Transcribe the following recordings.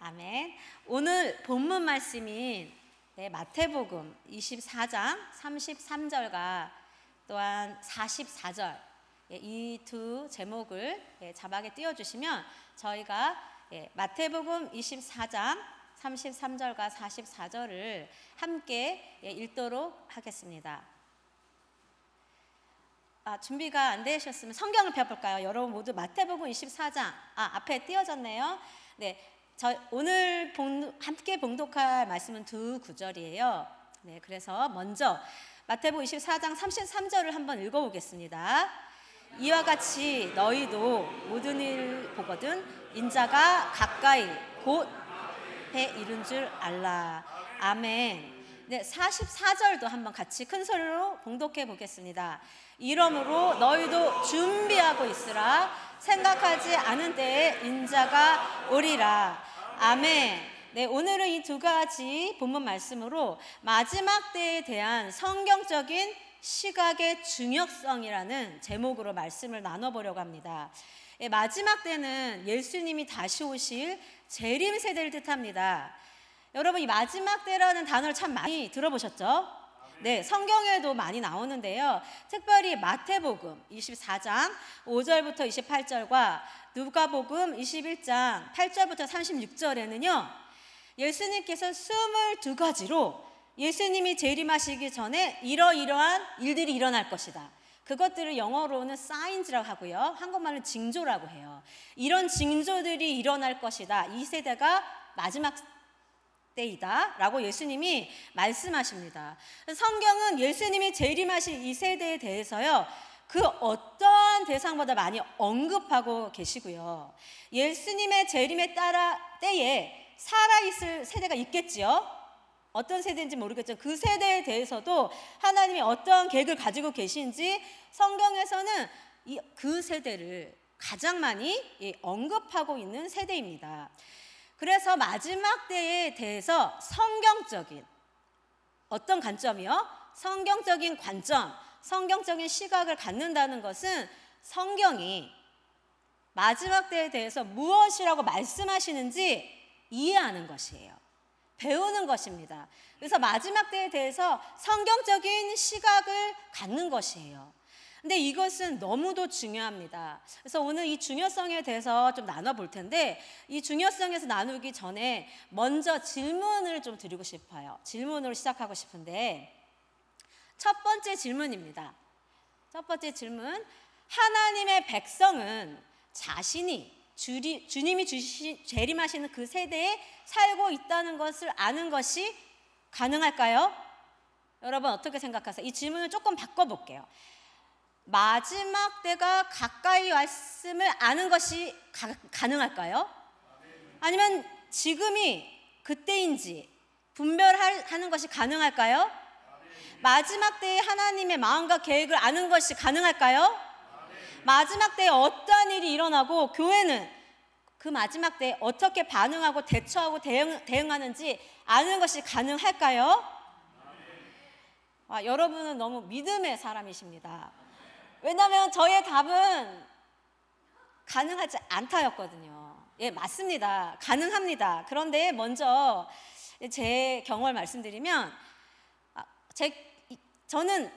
아멘. 오늘 본문 말씀인 마태복음 24장 33절과 또한 44절 이 두 제목을 자막에 띄워주시면 저희가 마태복음 24장 33절과 44절을 함께 읽도록 하겠습니다. 준비가 안 되셨으면 성경을 펴볼까요? 여러분 모두 마태복음 24장 앞에 띄워졌네요. 네, 오늘 함께 봉독할 말씀은 두 구절이에요. 네, 그래서 먼저 마태복음 24장 33절을 한번 읽어보겠습니다. 이와 같이 너희도 모든 일 보거든 인자가 가까이 곧 배 이른 줄 알라. 아멘. 네, 44절도 한번 같이 큰 소리로 봉독해 보겠습니다. 이러므로 너희도 준비하고 있으라. 생각하지 않은 때에 인자가 오리라. 아멘. 네, 오늘은 이 두 가지 본문 말씀으로 마지막 때에 대한 성경적인 시각의 중요성이라는 제목으로 말씀을 나눠보려고 합니다. 마지막 때는 예수님이 다시 오실 재림 세대를 뜻합니다. 여러분, 이 마지막 때라는 단어를 참 많이 들어보셨죠? 네, 성경에도 많이 나오는데요. 특별히 마태복음 24장 5절부터 28절과 누가복음 21장 8절부터 36절에는요. 예수님께서 22가지로 예수님이 재림하시기 전에 이러이러한 일들이 일어날 것이다. 그것들을 영어로는 signs라고 하고요. 한국말로는 징조라고 해요. 이런 징조들이 일어날 것이다. 이 세대가 마지막 때이다 라고 예수님이 말씀하십니다. 성경은 예수님이 재림하실 이 세대에 대해서요, 그 어떠한 대상보다 많이 언급하고 계시고요. 예수님의 재림에 따라 때에 살아있을 세대가 있겠지요. 어떤 세대인지 모르겠지만 그 세대에 대해서도 하나님이 어떠한 계획을 가지고 계신지 성경에서는 그 세대를 가장 많이 언급하고 있는 세대입니다. 그래서 마지막 때에 대해서 성경적인 어떤 관점이요? 성경적인 관점, 성경적인 시각을 갖는다는 것은 성경이 마지막 때에 대해서 무엇이라고 말씀하시는지 이해하는 것이에요. 배우는 것입니다. 그래서 마지막 때에 대해서 성경적인 시각을 갖는 것이에요. 근데 이것은 너무도 중요합니다. 그래서 오늘 이 중요성에 대해서 좀 나눠볼 텐데, 이 중요성에서 나누기 전에 먼저 질문을 좀 드리고 싶어요. 질문으로 시작하고 싶은데, 첫 번째 질문입니다. 첫 번째 질문, 하나님의 백성은 자신이 주님이 재림하시는 그 세대에 살고 있다는 것을 아는 것이 가능할까요? 여러분 어떻게 생각하세요? 이 질문을 조금 바꿔볼게요. 마지막 때가 가까이 왔음을 아는 것이 가능할까요? 아니면 지금이 그때인지 분별하는 것이 가능할까요? 마지막 때의 하나님의 마음과 계획을 아는 것이 가능할까요? 마지막 때에 어떠한 일이 일어나고 교회는 그 마지막 때에 어떻게 반응하고 대처하고 대응하는지 아는 것이 가능할까요? 여러분은 너무 믿음의 사람이십니다. 왜냐하면 저의 답은 가능하지 않다였거든요. 예, 맞습니다. 가능합니다. 그런데 먼저 제 경험을 말씀드리면 저는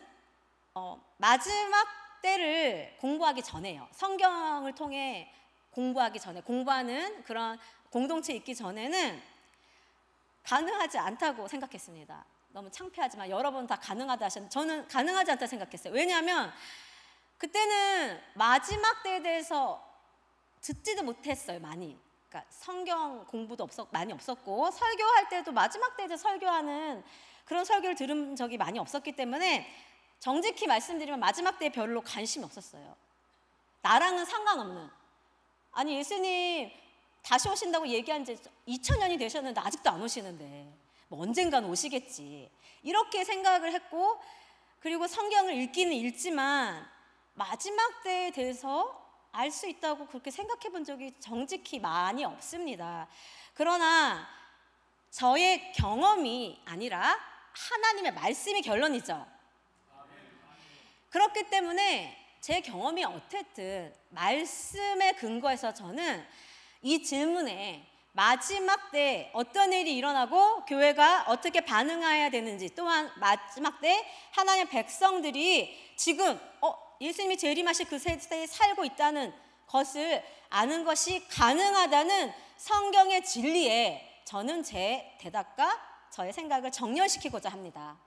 마지막 때를 공부하기 전에요. 성경을 통해 공부하기 전에, 공부하는 그런 공동체 있기 전에는 가능하지 않다고 생각했습니다. 너무 창피하지만 여러분 다 가능하다 하셨는데 저는 가능하지 않다 생각했어요. 왜냐하면 그때는 마지막 때에 대해서 듣지도 못했어요. 많이. 그러니까 성경 공부도 많이 없었고 설교할 때도 마지막 때에 대해서 설교하는 그런 설교를 들은 적이 많이 없었기 때문에 정직히 말씀드리면 마지막 때에 별로 관심이 없었어요. 나랑은 상관없는. 아니 예수님 다시 오신다고 얘기한 지 2000년이 되셨는데 아직도 안 오시는데 뭐 언젠간 오시겠지. 이렇게 생각을 했고, 그리고 성경을 읽기는 읽지만 마지막 때에 대해서 알 수 있다고 그렇게 생각해 본 적이 정직히 많이 없습니다. 그러나 저의 경험이 아니라 하나님의 말씀이 결론이죠. 그렇기 때문에 제 경험이 어쨌든 말씀에 근거해서 저는 이 질문에 마지막 때 어떤 일이 일어나고 교회가 어떻게 반응해야 되는지, 또한 마지막 때 하나님의 백성들이 지금 예수님이 재림하실 그 세대에 살고 있다는 것을 아는 것이 가능하다는 성경의 진리에 저는 제 대답과 저의 생각을 정렬시키고자 합니다.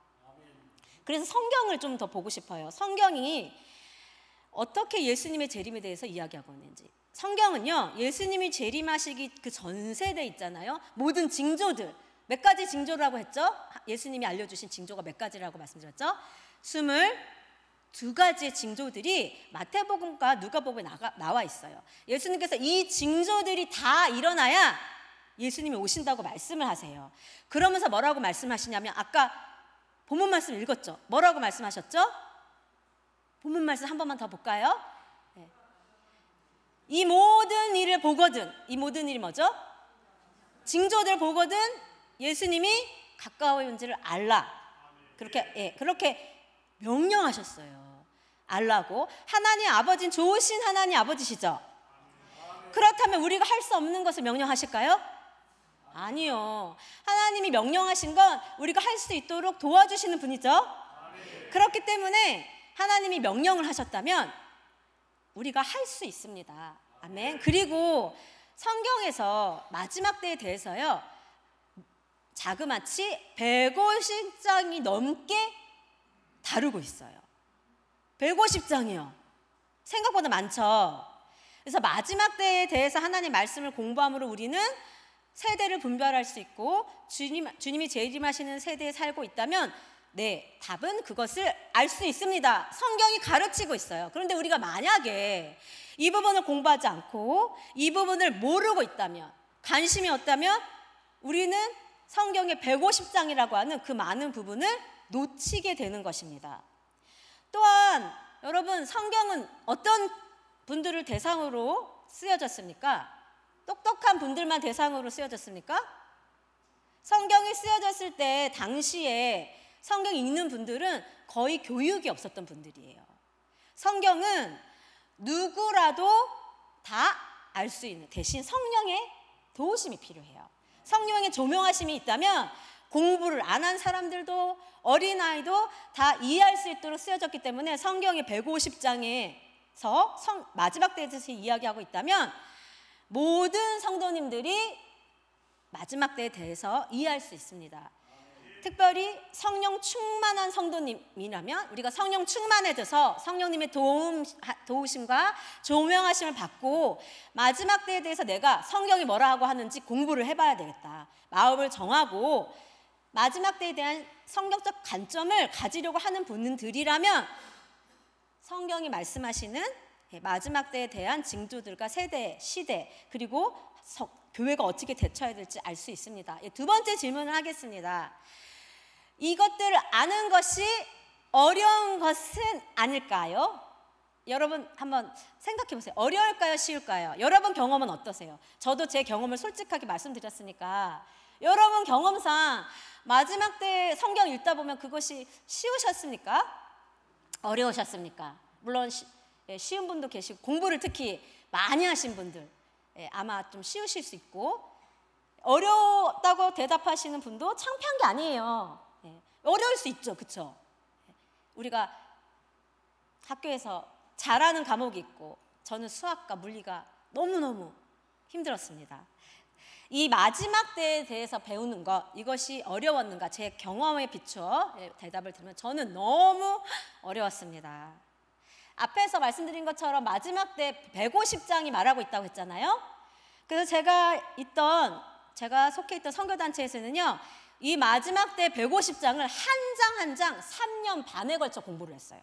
그래서 성경을 좀 더 보고 싶어요. 성경이 어떻게 예수님의 재림에 대해서 이야기하고 있는지. 성경은요, 예수님이 재림하시기 그 전 세대 있잖아요. 모든 징조들, 몇 가지 징조라고 했죠? 예수님이 알려주신 징조가 몇 가지라고 말씀드렸죠? 22가지의 징조들이 마태복음과 누가복음에 나와 있어요. 예수님께서 이 징조들이 다 일어나야 예수님이 오신다고 말씀을 하세요. 그러면서 뭐라고 말씀하시냐면, 아까 본문 말씀 읽었죠? 뭐라고 말씀하셨죠? 본문 말씀 한 번만 더 볼까요? 네. 이 모든 일을 보거든, 이 모든 일이 뭐죠? 징조들 보거든 예수님이 가까이 온지를 알라. 그렇게 명령하셨어요. 알라고. 하나님 아버지는 좋으신 하나님 아버지시죠? 그렇다면 우리가 할 수 없는 것을 명령하실까요? 아니요. 하나님이 명령하신 건 우리가 할 수 있도록 도와주시는 분이죠. 그렇기 때문에 하나님이 명령을 하셨다면 우리가 할 수 있습니다. 아멘. 그리고 성경에서 마지막 때에 대해서요, 자그마치 150장이 넘게 다루고 있어요. 150장이요. 생각보다 많죠. 그래서 마지막 때에 대해서 하나님 말씀을 공부함으로 우리는 세대를 분별할 수 있고, 주님이 재림하시는 세대에 살고 있다면 네, 답은 그것을 알 수 있습니다. 성경이 가르치고 있어요. 그런데 우리가 만약에 이 부분을 공부하지 않고 이 부분을 모르고 있다면, 관심이 없다면 우리는 성경의 150장이라고 하는 그 많은 부분을 놓치게 되는 것입니다. 또한 여러분, 성경은 어떤 분들을 대상으로 쓰여졌습니까? 똑똑한 분들만 대상으로 쓰여졌습니까? 성경이 쓰여졌을 때 당시에 성경 읽는 분들은 거의 교육이 없었던 분들이에요. 성경은 누구라도 다 알 수 있는, 대신 성령의 도우심이 필요해요. 성령의 조명하심이 있다면 공부를 안 한 사람들도 어린아이도 다 이해할 수 있도록 쓰여졌기 때문에 성경의 150장에서 마지막 때에 대해서 이야기하고 있다면 모든 성도님들이 마지막 때에 대해서 이해할 수 있습니다. 특별히 성령 충만한 성도님이라면 우리가 성령 충만해져서 성령님의 도우심과 조명하심을 받고 마지막 때에 대해서 내가 성경이 뭐라고 하는지 공부를 해봐야 되겠다. 마음을 정하고 마지막 때에 대한 성경적 관점을 가지려고 하는 분들이라면 성경이 말씀하시는 마지막 때에 대한 징조들과 세대, 시대, 그리고 교회가 어떻게 대처해야 될지 알 수 있습니다. 두 번째 질문을 하겠습니다. 이것들을 아는 것이 어려운 것은 아닐까요? 여러분 한번 생각해 보세요. 어려울까요? 쉬울까요? 여러분 경험은 어떠세요? 저도 제 경험을 솔직하게 말씀드렸으니까 여러분 경험상 마지막 때 성경 읽다 보면 그것이 쉬우셨습니까? 어려우셨습니까? 물론 쉬운 분도 계시고 공부를 특히 많이 하신 분들 아마 좀 쉬우실 수 있고, 어려웠다고 대답하시는 분도 창피한 게 아니에요. 어려울 수 있죠, 그렇죠? 우리가 학교에서 잘하는 과목이 있고 저는 수학과 물리가 너무너무 힘들었습니다. 이 마지막 때에 대해서 배우는 것, 이것이 어려웠는가? 제 경험에 비추어 대답을 드리면 저는 너무 어려웠습니다. 앞에서 말씀드린 것처럼 마지막 때 150장이 말하고 있다고 했잖아요. 그래서 제가 속해 있던 선교단체에서는요, 이 마지막 때 150장을 한 장 한 장 3년 반에 걸쳐 공부를 했어요.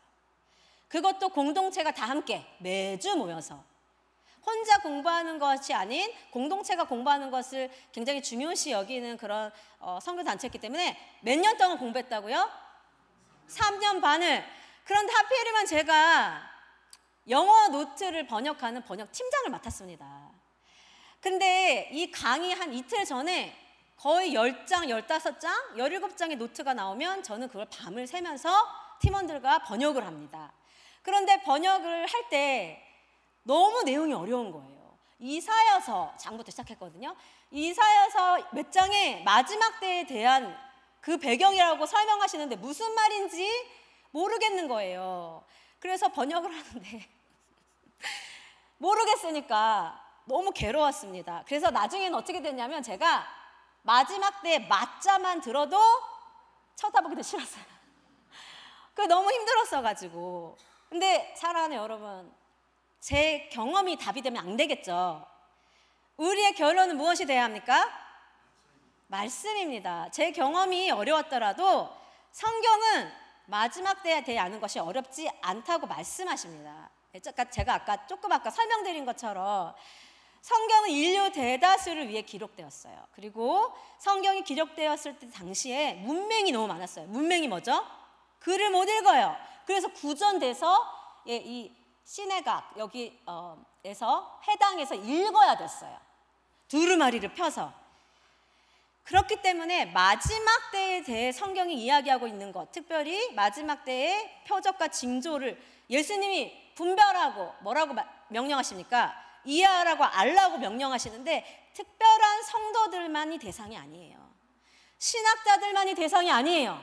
그것도 공동체가 다 함께 매주 모여서, 혼자 공부하는 것이 아닌 공동체가 공부하는 것을 굉장히 중요시 여기는 그런 선교단체였기 때문에 몇 년 동안 공부했다고요? 3년 반을. 그런데 하필이면 제가 영어 노트를 번역하는 번역 팀장을 맡았습니다. 근데 이 강의 한 이틀 전에 거의 10장, 15장, 17장의 노트가 나오면 저는 그걸 밤을 새면서 팀원들과 번역을 합니다. 그런데 번역을 할 때 너무 내용이 어려운 거예요. 이사야서 장부터 시작했거든요. 이사야서 몇 장에 마지막 때에 대한 그 배경이라고 설명하시는데 무슨 말인지 모르겠는 거예요. 그래서 번역을 하는데 모르겠으니까 너무 괴로웠습니다. 그래서 나중에는 어떻게 됐냐면 제가 마지막 때 맞자만 들어도 쳐다보기도 싫었어요. 그 너무 힘들었어가지고. 근데 사랑하는 여러분, 제 경험이 답이 되면 안 되겠죠. 우리의 결론은 무엇이 돼야 합니까? 말씀입니다. 제 경험이 어려웠더라도 성경은 마지막 때에 대해 아는 것이 어렵지 않다고 말씀하십니다. 제가 아까 설명드린 것처럼 성경은 인류 대다수를 위해 기록되었어요. 그리고 성경이 기록되었을 때 당시에 문맹이 너무 많았어요. 문맹이 뭐죠? 글을 못 읽어요. 그래서 구전돼서 이 시내각 여기에서 해당해서 읽어야 됐어요. 두루마리를 펴서. 그렇기 때문에 마지막 때에 대해 성경이 이야기하고 있는 것, 특별히 마지막 때의 표적과 징조를 예수님이 분별하고 뭐라고 명령하십니까? 이해하라고 알라고 명령하시는데 특별한 성도들만이 대상이 아니에요. 신학자들만이 대상이 아니에요.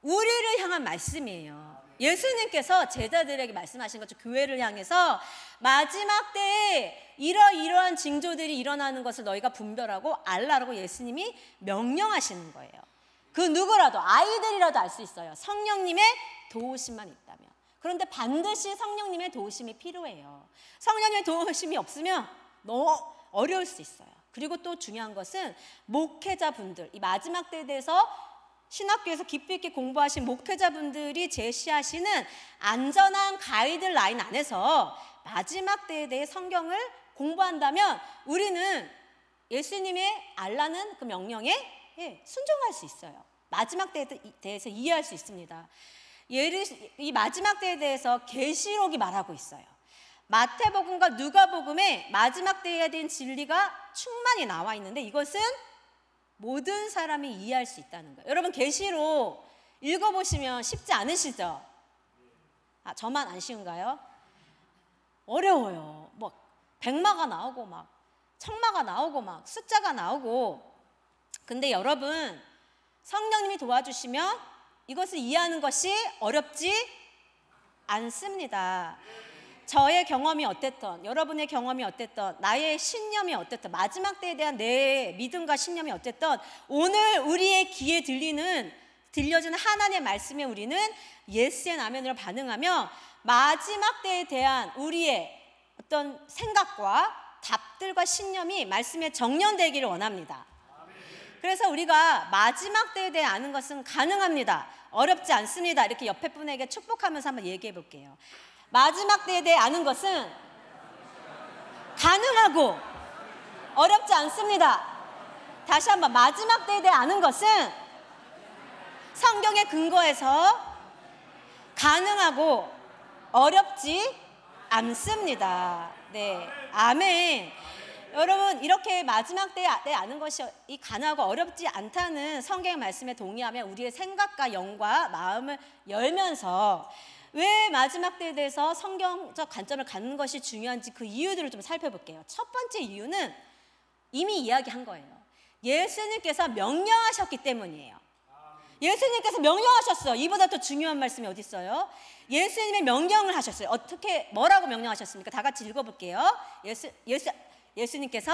우리를 향한 말씀이에요. 예수님께서 제자들에게 말씀하신 것처럼 교회를 향해서 마지막 때에 이러이러한 징조들이 일어나는 것을 너희가 분별하고 알라라고 예수님이 명령하시는 거예요. 그 누구라도, 아이들이라도 알 수 있어요. 성령님의 도우심만 있다면. 그런데 반드시 성령님의 도우심이 필요해요. 성령님의 도우심이 없으면 너무 어려울 수 있어요. 그리고 또 중요한 것은 목회자분들, 이 마지막 때에 대해서 신학교에서 깊이 있게 공부하신 목회자분들이 제시하시는 안전한 가이드라인 안에서 마지막 때에 대해 성경을 공부한다면 우리는 예수님의 알라는 그 명령에 순종할 수 있어요. 마지막 때에 대해서 이해할 수 있습니다. 이 마지막 때에 대해서 계시록이 말하고 있어요. 마태복음과 누가복음에 마지막 때에 대한 진리가 충만히 나와 있는데 이것은 모든 사람이 이해할 수 있다는 거예요. 여러분 계시록 읽어보시면 쉽지 않으시죠? 저만 안 쉬운가요? 어려워요. 뭐 백마가 나오고 막 청마가 나오고 막 숫자가 나오고. 근데 여러분 성령님이 도와주시면 이것을 이해하는 것이 어렵지 않습니다. 저의 경험이 어땠던, 여러분의 경험이 어땠던, 나의 신념이 어땠던, 마지막 때에 대한 내 믿음과 신념이 어땠던, 오늘 우리의 귀에 들려지는 하나님의 말씀에 우리는 예스 앤 아멘으로 반응하며 마지막 때에 대한 우리의 어떤 생각과 답들과 신념이 말씀에 정연되기를 원합니다. 그래서 우리가 마지막 때에 대해 아는 것은 가능합니다. 어렵지 않습니다. 이렇게 옆에 분에게 축복하면서 한번 얘기해 볼게요. 마지막 때에 대해 아는 것은 가능하고 어렵지 않습니다. 다시 한번 마지막 때에 대해 아는 것은 성경에 근거해서 가능하고 어렵지 않습니다. 네, 아멘. 여러분 이렇게 마지막 때에 아는 것이 가능하고 어렵지 않다는 성경의 말씀에 동의하면 우리의 생각과 영과 마음을 열면서 왜 마지막 때에 대해서 성경적 관점을 갖는 것이 중요한지 그 이유들을 좀 살펴볼게요. 첫 번째 이유는 이미 이야기한 거예요. 예수님께서 명령하셨기 때문이에요. 예수님께서 명령하셨어요. 이보다 더 중요한 말씀이 어디 있어요? 예수님의 명령을 하셨어요. 어떻게 뭐라고 명령하셨습니까? 다 같이 읽어볼게요. 예수님께서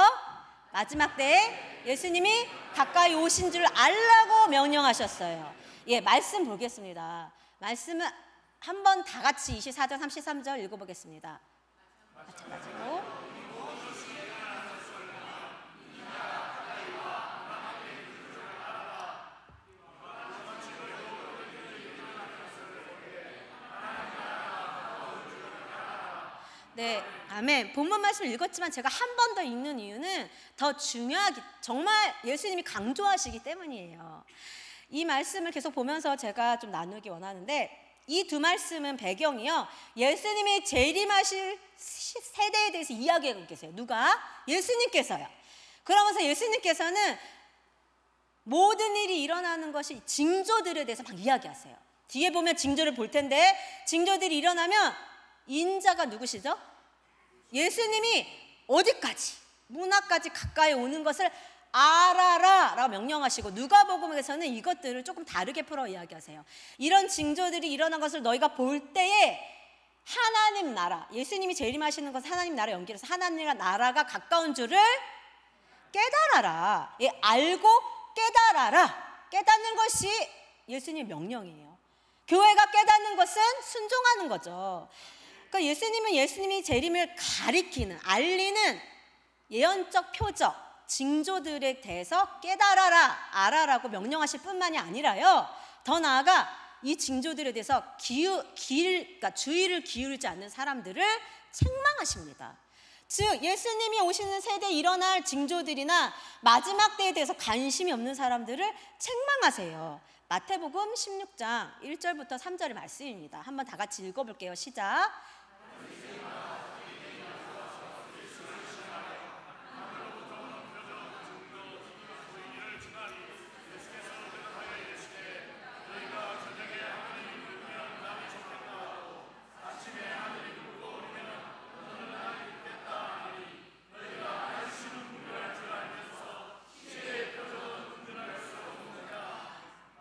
마지막 때에 예수님이 가까이 오신 줄 알라고 명령하셨어요. 예, 말씀 보겠습니다. 말씀은 한번 다 같이 24절 33절 읽어보겠습니다. 마찬가지로 네, 아멘. 본문 말씀을 읽었지만 제가 한 번 더 읽는 이유는 더 중요하기, 정말 예수님이 강조하시기 때문이에요. 이 말씀을 계속 보면서 제가 좀 나누기 원하는데 이 두 말씀은 배경이요. 예수님이 재림하실 세대에 대해서 이야기하고 계세요. 누가? 예수님께서요. 그러면서 예수님께서는 모든 일이 일어나는 것이 징조들에 대해서 막 이야기하세요. 뒤에 보면 징조를 볼 텐데 징조들이 일어나면 인자가 누구시죠? 예수님이 어디까지 문화까지 가까이 오는 것을 알아라 라고 명령하시고, 누가복음에서는 이것들을 조금 다르게 풀어 이야기하세요. 이런 징조들이 일어난 것을 너희가 볼 때에 하나님 나라, 예수님이 재림하시는 것을 하나님 나라 연결해서 하나님 나라가 가까운 줄을 깨달아라. 예, 알고 깨달아라. 깨닫는 것이 예수님의 명령이에요. 교회가 깨닫는 것은 순종하는 거죠. 그러니까 예수님은 예수님이 재림을 가리키는, 알리는 예언적 표적, 징조들에 대해서 깨달아라, 알아라고 명령하실 뿐만이 아니라요, 더 나아가 이 징조들에 대해서 그러니까 주의를 기울이지 않는 사람들을 책망하십니다. 즉 예수님이 오시는 세대에 일어날 징조들이나 마지막 때에 대해서 관심이 없는 사람들을 책망하세요. 마태복음 16장 1절부터 3절의 말씀입니다. 한번 다 같이 읽어볼게요. 시작.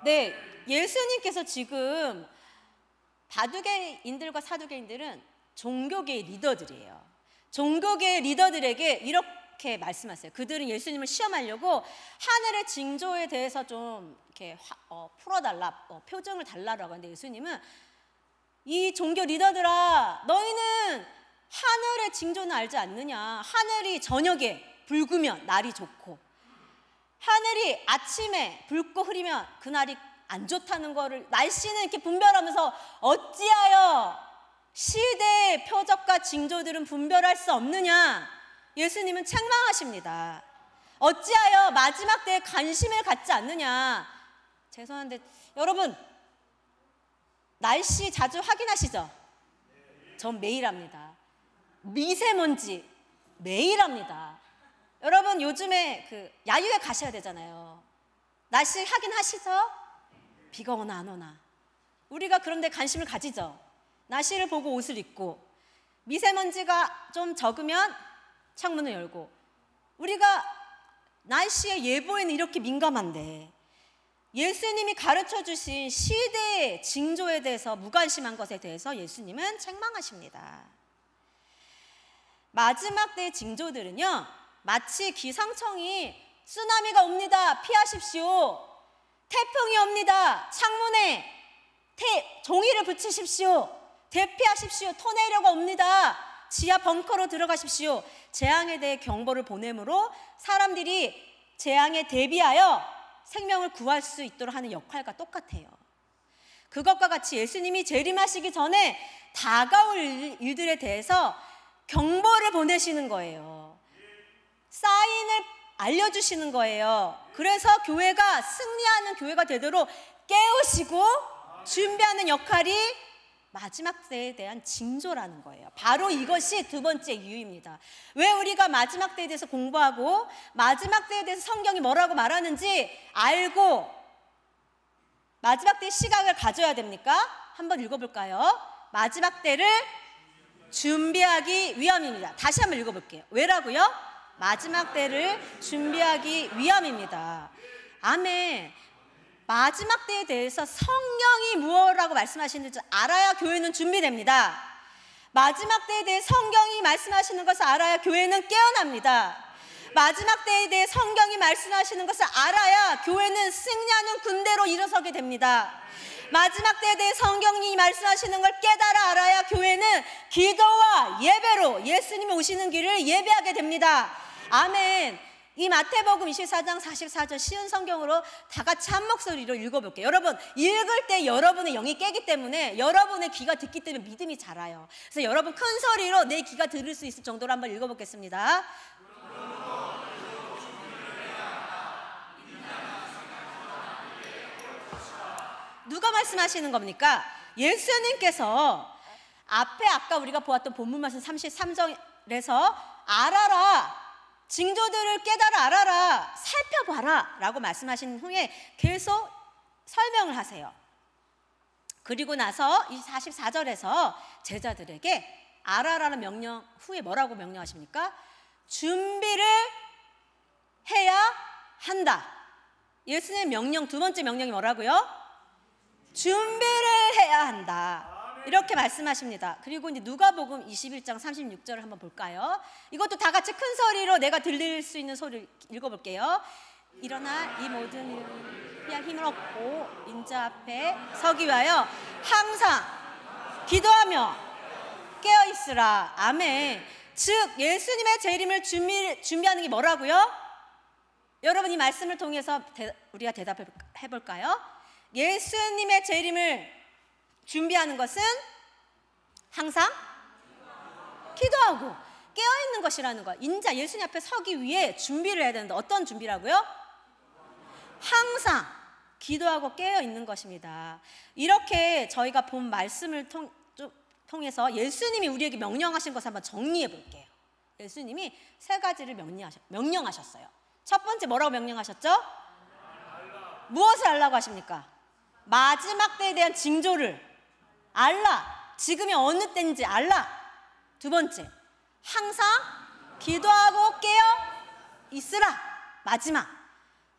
네, 예수님께서 지금 바두개인들과 사두개인들은 종교계의 리더들이에요. 종교계의 리더들에게 이렇게 말씀하세요. 그들은 예수님을 시험하려고 하늘의 징조에 대해서 좀 이렇게 풀어달라, 표정을 달라고 하는데, 예수님은 이 종교 리더들아, 너희는 하늘의 징조는 알지 않느냐. 하늘이 저녁에 붉으면 날이 좋고, 하늘이 아침에 붉고 흐리면 그날이 안 좋다는 거를, 날씨는 이렇게 분별하면서 어찌하여 시대의 표적과 징조들은 분별할 수 없느냐. 예수님은 책망하십니다. 어찌하여 마지막 때에 관심을 갖지 않느냐. 죄송한데 여러분, 날씨 자주 확인하시죠? 전 매일 합니다. 미세먼지 매일 합니다. 여러분 요즘에 야유회 가셔야 되잖아요. 날씨 확인하시죠? 비가 오나 안 오나. 우리가 그런데 관심을 가지죠. 날씨를 보고 옷을 입고, 미세먼지가 좀 적으면 창문을 열고. 우리가 날씨의 예보에는 이렇게 민감한데 예수님이 가르쳐 주신 시대의 징조에 대해서 무관심한 것에 대해서 예수님은 책망하십니다. 마지막 때의 징조들은요, 마치 기상청이 쓰나미가 옵니다, 피하십시오, 태풍이 옵니다, 창문에 종이를 붙이십시오, 대피하십시오, 토네이도가 옵니다, 지하 벙커로 들어가십시오, 재앙에 대해 경보를 보내므로 사람들이 재앙에 대비하여 생명을 구할 수 있도록 하는 역할과 똑같아요. 그것과 같이 예수님이 재림하시기 전에 다가올 일들에 대해서 경보를 보내시는 거예요. 사인을 알려주시는 거예요. 그래서 교회가 승리하는 교회가 되도록 깨우시고 준비하는 역할이 마지막 때에 대한 징조라는 거예요. 바로 이것이 두 번째 이유입니다. 왜 우리가 마지막 때에 대해서 공부하고 마지막 때에 대해서 성경이 뭐라고 말하는지 알고 마지막 때의 시각을 가져야 됩니까? 한번 읽어볼까요? 마지막 때를 준비하기 위함입니다. 다시 한번 읽어볼게요. 왜라고요? 마지막 때를 준비하기 위함입니다. 아멘. 마지막 때에 대해서 성경이 무엇이라고 말씀하시는지 알아야 교회는 준비됩니다. 마지막 때에 대해 성경이 말씀하시는 것을 알아야 교회는 깨어납니다. 마지막 때에 대해 성경이 말씀하시는 것을 알아야 교회는 승리하는 군대로 일어서게 됩니다. 마지막 때에 대해 성경이 말씀하시는 걸 깨달아 알아야 교회는 기도와 예배로 예수님이 오시는 길을 예배하게 됩니다. 아멘. 이 마태복음 24장 44절 쉬운 성경으로 다 같이 한 목소리로 읽어볼게요. 여러분, 읽을 때 여러분의 영이 깨기 때문에, 여러분의 귀가 듣기 때문에 믿음이 자라요. 그래서 여러분 큰 소리로 내 귀가 들을 수 있을 정도로 한번 읽어보겠습니다. 누가 말씀하시는 겁니까? 예수님께서 앞에 아까 우리가 보았던 본문 말씀 33절에서 알아라, 징조들을 깨달아 알아라, 살펴봐라 라고 말씀하신 후에 계속 설명을 하세요. 그리고 나서 이 44절에서 제자들에게 알아라는 명령 후에 뭐라고 명령하십니까? 준비를 해야 한다. 예수님의 명령, 두 번째 명령이 뭐라고요? 준비를 해야 한다. 이렇게 말씀하십니다. 그리고 이제 누가복음 21장 36절을 한번 볼까요? 이것도 다 같이 큰 소리로 내가 들릴 수 있는 소리를 읽어볼게요. 일어나 이 모든 일에 힘을 얻고 인자 앞에 서기 위하여 항상 기도하며 깨어 있으라. 아멘. 즉 예수님의 재림을 준비하는 게 뭐라고요? 여러분 이 말씀을 통해서 우리가 대답해 볼까요? 예수님의 재림을 준비하는 것은 항상 기도하고 깨어있는 것이라는 거예요. 인자 예수님 앞에 서기 위해 준비를 해야 되는데 어떤 준비라고요? 항상 기도하고 깨어있는 것입니다. 이렇게 저희가 본 말씀을 통해서 예수님이 우리에게 명령하신 것을 한번 정리해 볼게요. 예수님이 세 가지를 명령하셨어요. 첫 번째 뭐라고 명령하셨죠? 무엇을 알라고 하십니까? 마지막 때에 대한 징조를 알라. 지금이 어느 때인지 알라. 두 번째, 항상 기도하고 깨어 있으라. 마지막,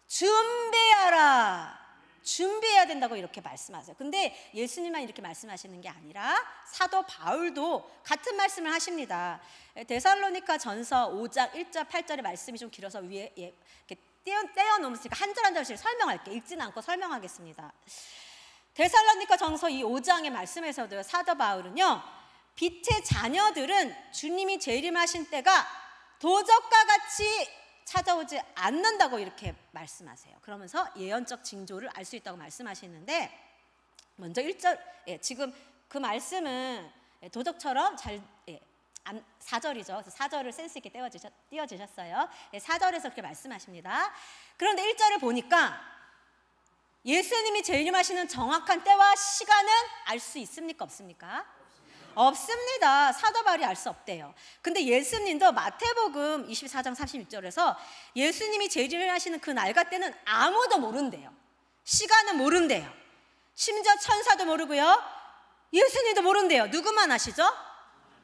준비하라. 준비해야 된다고 이렇게 말씀하세요. 근데 예수님만 이렇게 말씀하시는 게 아니라 사도 바울도 같은 말씀을 하십니다. 데살로니가 전서 5장 1절 8절의 말씀이 좀 길어서 위에 이렇게 떼어놓으니까 한 절 한 절씩 설명할게요. 읽지는 않고 설명하겠습니다. 데살로니가 전서 이 5장의 말씀에서도 사도 바울은요, 빛의 자녀들은 주님이 재림하신 때가 도적과 같이 찾아오지 않는다고 이렇게 말씀하세요. 그러면서 예언적 징조를 알 수 있다고 말씀하시는데, 먼저 1절, 지금 그 말씀은 도적처럼 4절이죠. 그래서 4절을 센스 있게 띄워주셨어요. 4절에서 그렇게 말씀하십니다. 그런데 1절을 보니까 예수님이 재림하시는 정확한 때와 시간은 알 수 있습니까? 없습니까? 없습니다. 사도 바울이 알 수 없대요. 근데 예수님도 마태복음 24장 36절에서 예수님이 재림하시는 그 날과 때는 아무도 모른대요. 시간은 모른대요. 심지어 천사도 모르고요, 예수님도 모른대요. 누구만 아시죠?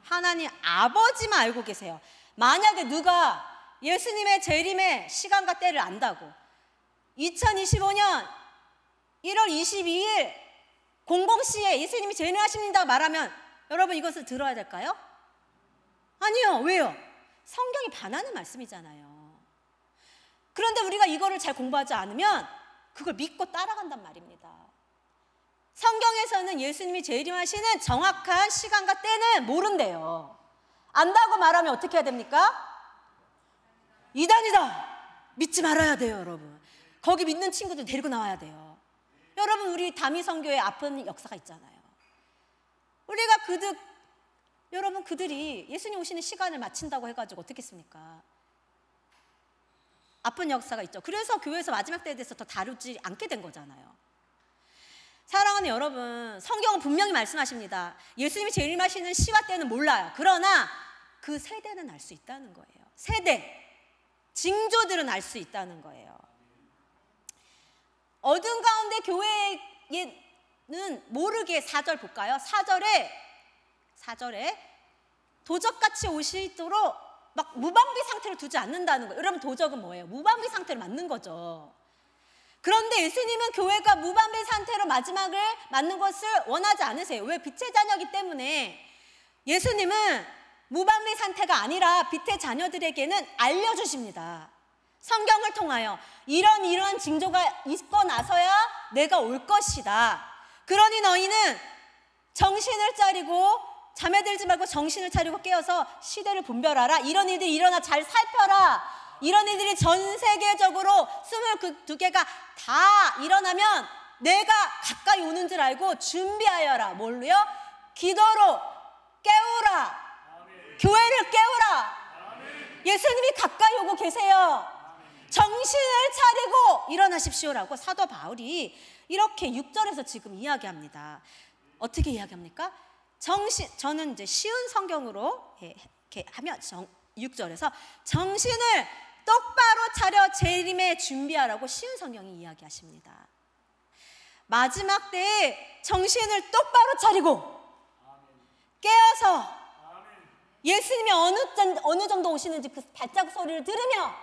하나님 아버지만 알고 계세요. 만약에 누가 예수님의 재림의 시간과 때를 안다고 2025년 1월 22일 00시에 예수님이 재림하십니다 말하면 여러분 이것을 들어야 될까요? 아니요. 왜요? 성경이 반하는 말씀이잖아요. 그런데 우리가 이거를 잘 공부하지 않으면 그걸 믿고 따라간단 말입니다. 성경에서는 예수님이 재림하시는 정확한 시간과 때는 모른대요. 안다고 말하면 어떻게 해야 됩니까? 이단이다. 믿지 말아야 돼요, 여러분. 거기 믿는 친구들 데리고 나와야 돼요. 여러분, 우리 다미성교회 아픈 역사가 있잖아요. 우리가 여러분 그들이 예수님 오시는 시간을 맞춘다고 해가지고 어떻게 했습니까? 아픈 역사가 있죠. 그래서 교회에서 마지막 때에 대해서 더 다루지 않게 된 거잖아요. 사랑하는 여러분, 성경은 분명히 말씀하십니다. 예수님이 재림하시는 시와 때는 몰라요. 그러나 그 세대는 알 수 있다는 거예요. 세대, 징조들은 알 수 있다는 거예요. 어둠 가운데 교회는 모르게 4절 볼까요? 4절에 도적같이 오시도록 막 무방비 상태로 두지 않는다는 거예요. 여러분, 도적은 뭐예요? 무방비 상태로 맞는 거죠. 그런데 예수님은 교회가 무방비 상태로 마지막을 맞는 것을 원하지 않으세요. 왜? 빛의 자녀이기 때문에. 예수님은 무방비 상태가 아니라 빛의 자녀들에게는 알려주십니다. 성경을 통하여 이런 징조가 있고 나서야 내가 올 것이다. 그러니 너희는 정신을 차리고 잠에들지 말고 정신을 차리고 깨어서 시대를 분별하라. 이런 일들이 일어나 잘 살펴라. 이런 일들이 전 세계적으로 22개가 다 일어나면 내가 가까이 오는 줄 알고 준비하여라. 뭘로요? 기도로 깨우라. 아멘. 교회를 깨우라. 아멘. 예수님이 가까이 오고 계세요. 정신을 차리고 일어나십시오라고 사도 바울이 이렇게 6절에서 지금 이야기합니다. 어떻게 이야기합니까? 저는 이제 쉬운 성경으로 이렇게 하면 6절에서 정신을 똑바로 차려 재림에 준비하라고 쉬운 성경이 이야기하십니다. 마지막 때에 정신을 똑바로 차리고 깨어서 예수님이 어느 정도 오시는지 그 발자국 소리를 들으며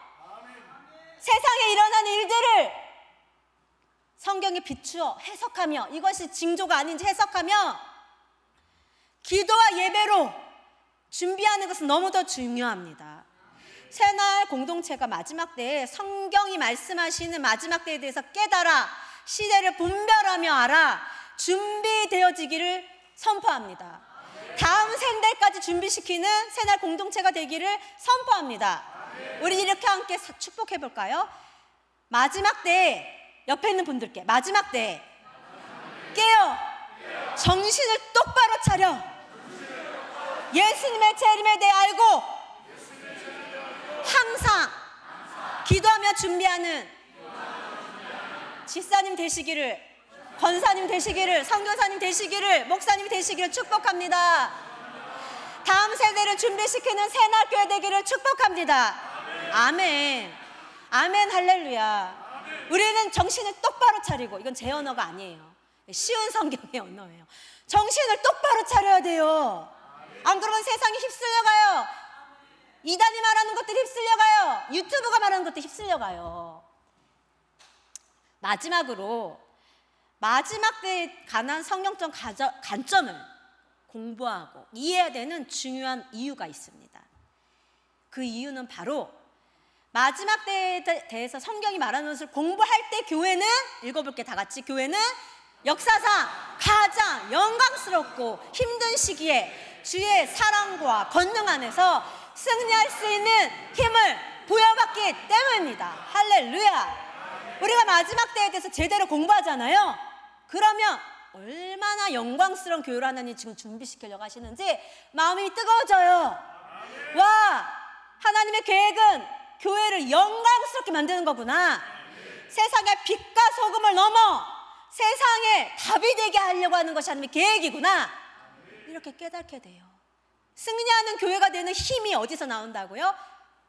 세상에 일어나는 일들을 성경에 비추어 해석하며, 이것이 징조가 아닌지 해석하며 기도와 예배로 준비하는 것은 너무도 중요합니다. 새날 공동체가 마지막 때에 성경이 말씀하시는 마지막 때에 대해서 깨달아 시대를 분별하며 알아 준비되어지기를 선포합니다. 다음 세대까지 준비시키는 새날 공동체가 되기를 선포합니다. 우리 이렇게 함께 축복해 볼까요? 마지막 때에 옆에 있는 분들께, 마지막 때에 깨어 정신을 똑바로 차려 예수님의 재림에 대해 알고 항상 기도하며 준비하는 집사님 되시기를, 권사님 되시기를, 선교사님 되시기를, 목사님 되시기를 축복합니다. 다음 세대를 준비시키는 새날교회 되기를 축복합니다. 아멘. 아멘. 할렐루야. 우리는 정신을 똑바로 차리고, 이건 제 언어가 아니에요. 쉬운 성경의 언어예요. 정신을 똑바로 차려야 돼요. 안 그러면 세상이 휩쓸려가요. 이단이 말하는 것들이 휩쓸려가요. 유튜브가 말하는 것도 휩쓸려가요. 마지막으로 마지막 때에 관한 성경적 관점을 공부하고 이해해야 되는 중요한 이유가 있습니다. 그 이유는 바로 마지막 때에 대해서 성경이 말하는 것을 공부할 때 교회는, 읽어볼게 다 같이, 교회는 역사상 가장 영광스럽고 힘든 시기에 주의 사랑과 권능 안에서 승리할 수 있는 힘을 부여받기 때문입니다. 할렐루야. 우리가 마지막 때에 대해서 제대로 공부하잖아요. 그러면 얼마나 영광스러운 교회를 하나님 지금 준비시키려고 하시는지 마음이 뜨거워져요. 와, 하나님의 계획은 교회를 영광스럽게 만드는 거구나. 세상의 빛과 소금을 넘어 세상에 답이 되게 하려고 하는 것이 하나님의 계획이구나. 이렇게 깨닫게 돼요. 승리하는 교회가 되는 힘이 어디서 나온다고요?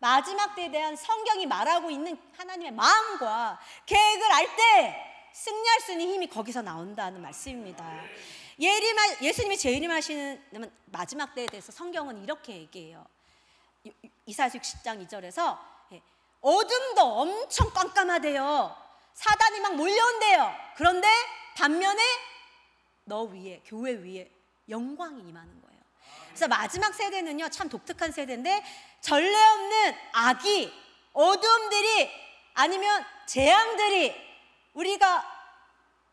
마지막 때에 대한 성경이 말하고 있는 하나님의 마음과 계획을 알 때 승리할 수 있는 힘이 거기서 나온다는 말씀입니다. 예수님이 재림하시는 마지막 때에 대해서 성경은 이렇게 얘기해요. 이사야 60장 2절에서 어둠도 엄청 깜깜하대요. 사단이 막 몰려온대요. 그런데 반면에 너 위에, 교회 위에 영광이 임하는 거예요. 그래서 마지막 세대는요, 참 독특한 세대인데 전례 없는 악이, 어두움들이, 아니면 재앙들이, 우리가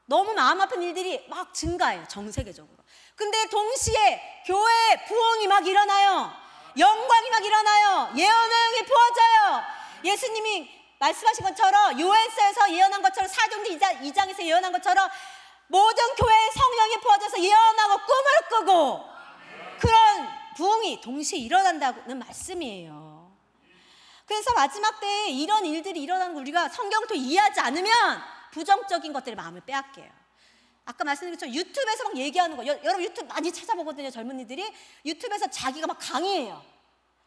너무 마음 아픈 일들이 막 증가해요, 전 세계적으로. 근데 동시에 교회에 부흥이 막 일어나요. 영광이 막 일어나요. 예언의 부어져요. 예수님이 말씀하신 것처럼, 요한서에서 예언한 것처럼, 사도행전 2장에서 예언한 것처럼 모든 교회에 성령이 부어져서 예언하고 꿈을 꾸고 그런 부흥이 동시에 일어난다는 말씀이에요. 그래서 마지막 때에 이런 일들이 일어나는 걸 우리가 성경을 또 이해하지 않으면 부정적인 것들이 마음을 빼앗겨요. 아까 말씀드린 것처럼 유튜브에서 막 얘기하는 거, 여러분 유튜브 많이 찾아보거든요. 젊은이들이 유튜브에서 자기가 막 강의해요.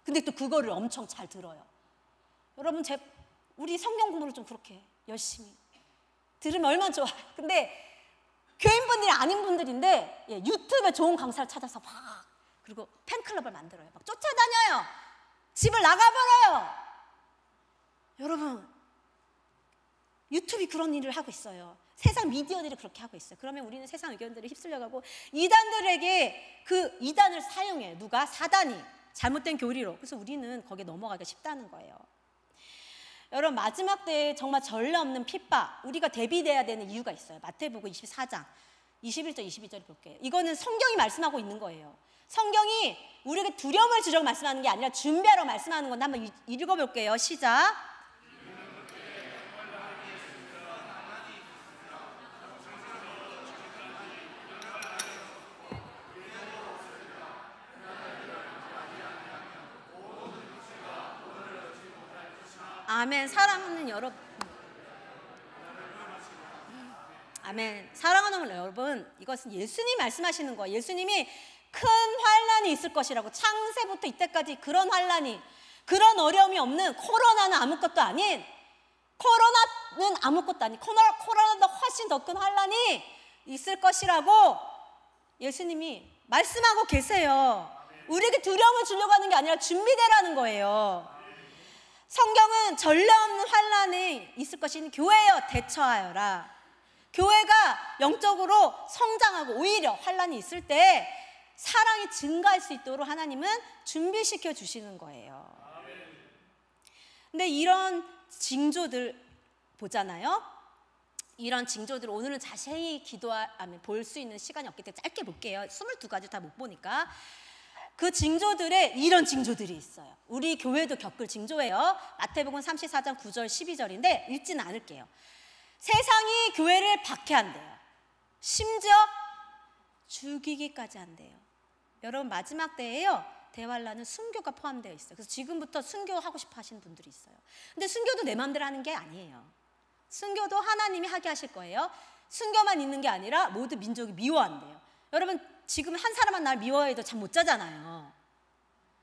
근데 또 그거를 엄청 잘 들어요. 여러분 우리 성경 공부를 좀 그렇게 열심히 들으면 얼마나 좋아요. 근데 교인분들이 아닌 분들인데 유튜브에 좋은 강사를 찾아서 막, 그리고 팬클럽을 만들어요. 막 쫓아다녀요. 집을 나가버려요. 여러분, 유튜브이 그런 일을 하고 있어요. 세상 미디어들이 그렇게 하고 있어요. 그러면 우리는 세상 의견들에 휩쓸려가고 이단들에게 그 이단을 사용해요. 누가? 사단이. 잘못된 교리로. 그래서 우리는 거기에 넘어가기가 쉽다는 거예요. 여러분, 마지막 때에 정말 전례 없는 핍박, 우리가 대비돼야 되는 이유가 있어요. 마태복음 24장 21절 22절 볼게요. 이거는 성경이 말씀하고 있는 거예요. 성경이 우리에게 두려움을 주려고 말씀하는 게 아니라 준비하러 말씀하는 건데 한번 읽어볼게요. 시작. 아멘. 사랑하는 여러분, 아멘. 사랑하는 여러분, 이것은 예수님이 말씀하시는 거예요. 예수님이 큰 환란이 있을 것이라고. 창세부터 이때까지 그런 환란이, 그런 어려움이 없는, 코로나는 아무것도 아닌, 코로나는 아무것도 아닌, 코로나보다 훨씬 더 큰 환란이 있을 것이라고 예수님이 말씀하고 계세요. 우리에게 두려움을 주려고 하는 게 아니라 준비되라는 거예요. 성경은 전례 없는 환난이 있을 것인 교회여 대처하여라. 교회가 영적으로 성장하고 오히려 환난이 있을 때 사랑이 증가할 수 있도록 하나님은 준비시켜 주시는 거예요. 근데 이런 징조들 보잖아요. 이런 징조들을 오늘은 자세히 기도하면 볼 수 있는 시간이 없기 때문에 짧게 볼게요. 22가지 다 못 보니까. 그 징조들에 이런 징조들이 있어요. 우리 교회도 겪을 징조예요. 마태복음 34장 9절 12절인데 읽지는 않을게요. 세상이 교회를 박해한대요. 심지어 죽이기까지 한대요. 여러분 마지막 때에요. 대환란은 순교가 포함되어 있어요. 그래서 지금부터 순교하고 싶어 하시는 분들이 있어요. 근데 순교도 내 마음대로 하는 게 아니에요. 순교도 하나님이 하게 하실 거예요. 순교만 있는 게 아니라 모두 민족이 미워한대요. 여러분 지금 한 사람만 날 미워해도 잠 못 자잖아요.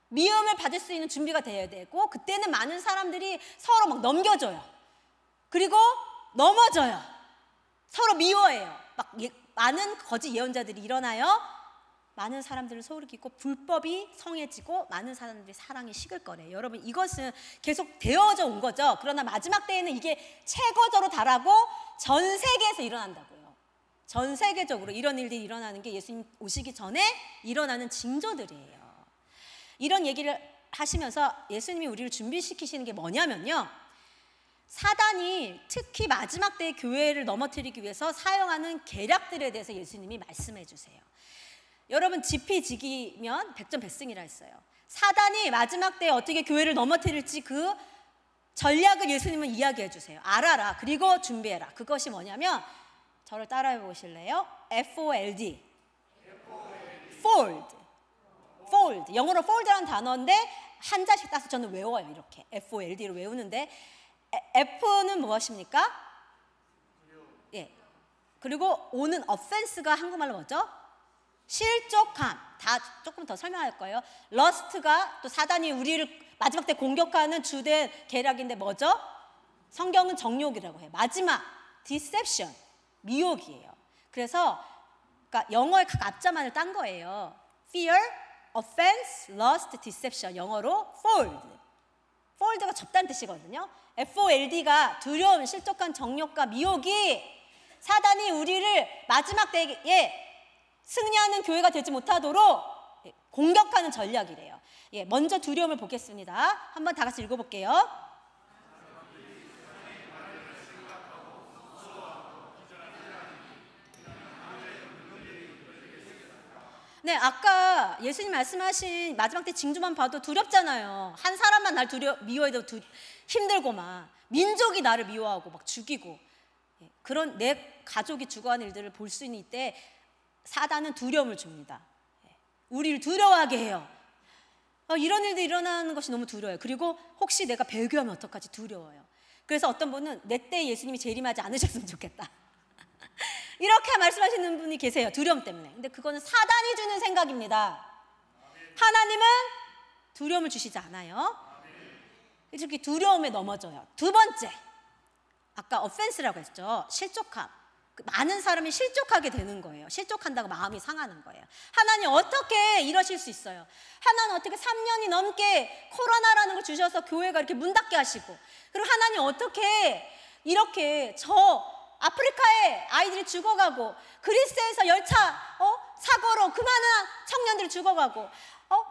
미움을 받을 수 있는 준비가 돼야 되고 그때는 많은 사람들이 서로 막 넘겨줘요. 그리고 넘어져요. 서로 미워해요. 막 많은 거짓 예언자들이 일어나요. 많은 사람들을 소홀히 끼고 불법이 성해지고 많은 사람들이 사랑이 식을 거래요. 여러분 이것은 계속 되어져 온 거죠. 그러나 마지막 때에는 이게 최고조로 달하고 전 세계에서 일어난다고요. 전 세계적으로 이런 일들이 일어나는 게 예수님 오시기 전에 일어나는 징조들이에요. 이런 얘기를 하시면서 예수님이 우리를 준비시키시는 게 뭐냐면요. 사단이 특히 마지막 때의 교회를 넘어뜨리기 위해서 사용하는 계략들에 대해서 예수님이 말씀해 주세요. 여러분 지피지기면 백전백승이라 했어요. 사단이 마지막 때에 어떻게 교회를 넘어뜨릴지 그 전략을 예수님은 이야기해 주세요. 알아라. 그리고 준비해라. 그것이 뭐냐면 저를 따라해 보실래요? FOLD. Fold. Fold. 영어로 fold라는 단어인데 한자씩 따서 저는 외워요. 이렇게 FOLD를 외우는데 F는 무엇입니까? 예. 그리고 O는 offense가 한국말로 뭐죠? 실족함. 다 조금 더 설명할 거예요. Lust가 또 사단이 우리를 마지막 때 공격하는 주된 계략인데 뭐죠? 성경은 정욕이라고 해요. 마지막 deception. 미혹이에요. 그래서 그러니까 영어의 각 앞자만을 딴 거예요. Fear, offense, lust, deception. 영어로 fold. fold가 접다는 뜻이거든요. FOLD가 두려움, 실족한 정욕과 미혹이 사단이 우리를 마지막 때에 승리하는 교회가 되지 못하도록 공격하는 전략이래요. 예, 먼저 두려움을 보겠습니다. 한번 다 같이 읽어볼게요. 네, 아까 예수님 말씀하신 마지막 때 징조만 봐도 두렵잖아요. 한 사람만 날 미워해도 힘들고 막 민족이 나를 미워하고 막 죽이고 그런 내 가족이 죽어가는 일들을 볼 수 있는 이때 사단은 두려움을 줍니다. 우리를 두려워하게 해요. 이런 일도 일어나는 것이 너무 두려워요. 그리고 혹시 내가 배교하면 어떡하지 두려워요. 그래서 어떤 분은 내 때 예수님이 재림하지 않으셨으면 좋겠다. 이렇게 말씀하시는 분이 계세요. 두려움 때문에. 근데 그거는 사단이 주는 생각입니다. 하나님은 두려움을 주시지 않아요. 이렇게 두려움에 넘어져요. 두 번째, 아까 offense라고 했죠. 실족함. 많은 사람이 실족하게 되는 거예요. 실족한다고 마음이 상하는 거예요. 하나님 어떻게 이러실 수 있어요? 하나님 어떻게 3년이 넘게 코로나라는 걸 주셔서 교회가 이렇게 문 닫게 하시고, 그리고 하나님 어떻게 이렇게 아프리카에 아이들이 죽어가고, 그리스에서 열차 사고로 그 많은 청년들이 죽어가고,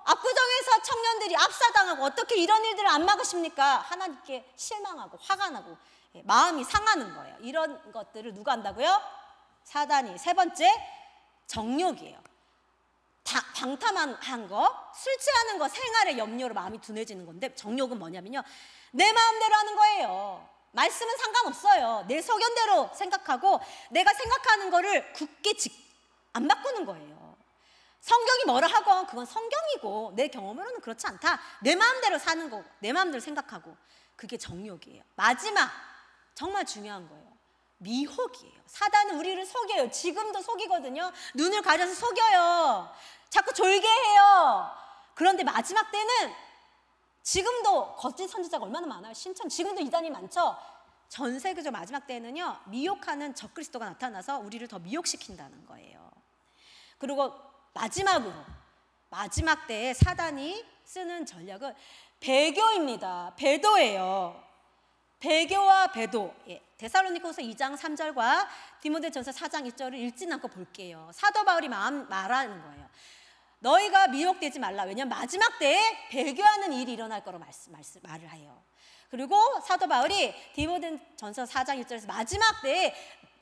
압구정에서 청년들이 압사당하고, 어떻게 이런 일들을 안 막으십니까? 하나님께 실망하고 화가 나고 마음이 상하는 거예요. 이런 것들을 누가 한다고요? 사단이. 세 번째, 정욕이에요. 방탕한 거, 술 취하는 거, 생활의 염려로 마음이 둔해지는 건데, 정욕은 뭐냐면요, 내 마음대로 하는 거예요. 말씀은 상관없어요. 내 소견대로 생각하고 내가 생각하는 거를 굳게 안 바꾸는 거예요. 성경이 뭐라 하건 그건 성경이고 내 경험으로는 그렇지 않다. 내 마음대로 사는 거고 내 마음대로 생각하고, 그게 정욕이에요. 마지막, 정말 중요한 거예요. 미혹이에요. 사단은 우리를 속여요. 지금도 속이거든요. 눈을 가려서 속여요. 자꾸 졸게 해요. 그런데 마지막 때는 지금도 거짓 선지자가 얼마나 많아요. 신천 지금도 이단이 많죠. 전 세계적 마지막 때에는요, 미혹하는 적그리스도가 나타나서 우리를 더 미혹시킨다는 거예요. 그리고 마지막으로 마지막 때에 사단이 쓰는 전략은 배교입니다. 배도예요. 배교와 배도. 데살로니가후서 2장 3절과 디모데전서 4장 2절을 읽진 않고 볼게요. 사도 바울이 말하는 거예요. 너희가 미혹되지 말라. 왜냐하면 마지막 때에 배교하는 일이 일어날 거로 말을 해요. 그리고 사도 바울이 디모데전서 4장 1절에서 마지막 때에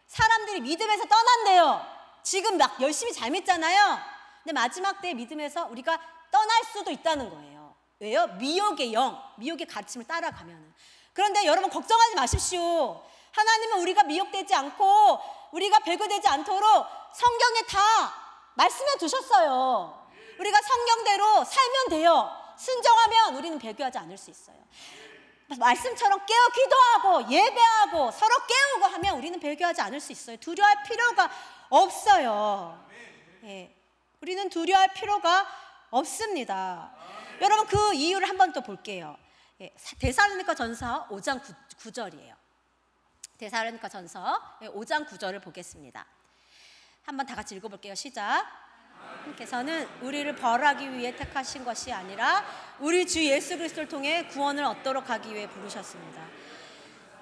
사람들이 믿음에서 떠난대요. 지금 막 열심히 잘 믿잖아요. 근데 마지막 때에 믿음에서 우리가 떠날 수도 있다는 거예요. 왜요? 미혹의 영, 미혹의 가르침을 따라가면. 그런데 여러분 걱정하지 마십시오. 하나님은 우리가 미혹되지 않고 우리가 배교되지 않도록 성경에 다 말씀해 두셨어요. 우리가 성경대로 살면 돼요. 순종하면 우리는 배교하지 않을 수 있어요. 말씀처럼 깨어 기도하고 예배하고 서로 깨우고 하면 우리는 배교하지 않을 수 있어요. 두려워할 필요가 없어요. 우리는 두려워할 필요가 없습니다. 여러분 그 이유를 한번 또 볼게요. 데살로니가전서 5장 9절이에요. 데살로니가전서 5장 9절을 보겠습니다. 한번 다 같이 읽어볼게요. 시작. 하나님께서는 우리를 벌하기 위해 택하신 것이 아니라 우리 주 예수 그리스도를 통해 구원을 얻도록 하기 위해 부르셨습니다.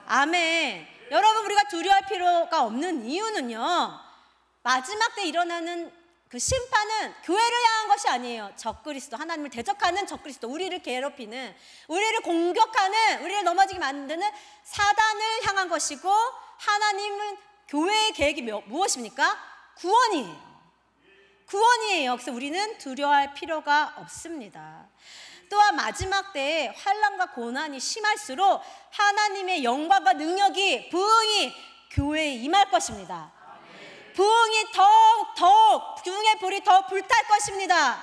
아멘. 여러분 우리가 두려워할 필요가 없는 이유는요, 마지막 때 일어나는 그 심판은 교회를 향한 것이 아니에요. 적그리스도, 하나님을 대적하는 적그리스도, 우리를 괴롭히는, 우리를 공격하는, 우리를 넘어지게 만드는 사단을 향한 것이고, 하나님은 교회의 계획이 무엇입니까? 구원이에요. 구원이에요. 그래서 우리는 두려워할 필요가 없습니다. 또한 마지막 때에 환난과 고난이 심할수록 하나님의 영광과 능력이 부흥이 교회에 임할 것입니다. 부흥이 더욱 부흥의 불이 더 불탈 것입니다.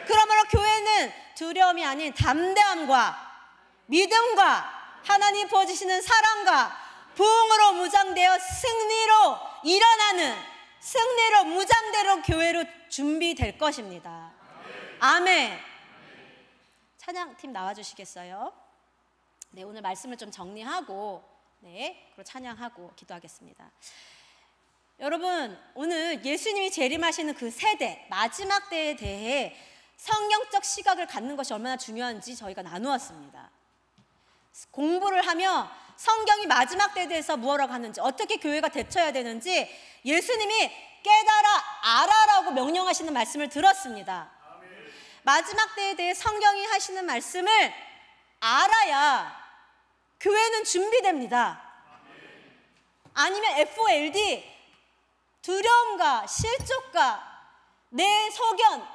그러므로 교회는 두려움이 아닌 담대함과 믿음과 하나님 부어주시는 사랑과 부흥으로 무장되어 승리로 일어나는, 승리로 무장대로 교회로 준비될 것입니다. 아멘. 찬양팀 나와주시겠어요? 네, 오늘 말씀을 좀 정리하고, 그리고 찬양하고 기도하겠습니다. 여러분, 오늘 예수님이 재림하시는 그 세대, 마지막 때에 대해 성경적 시각을 갖는 것이 얼마나 중요한지 저희가 나누었습니다. 공부를 하며 성경이 마지막 때에 대해서 무엇라고 하는지, 어떻게 교회가 대처해야 되는지 예수님이 깨달아 알아라고 명령하시는 말씀을 들었습니다. 마지막 때에 대해 성경이 하시는 말씀을 알아야 교회는 준비됩니다. 아니면 FOLD, 두려움과 실족과 내 소견,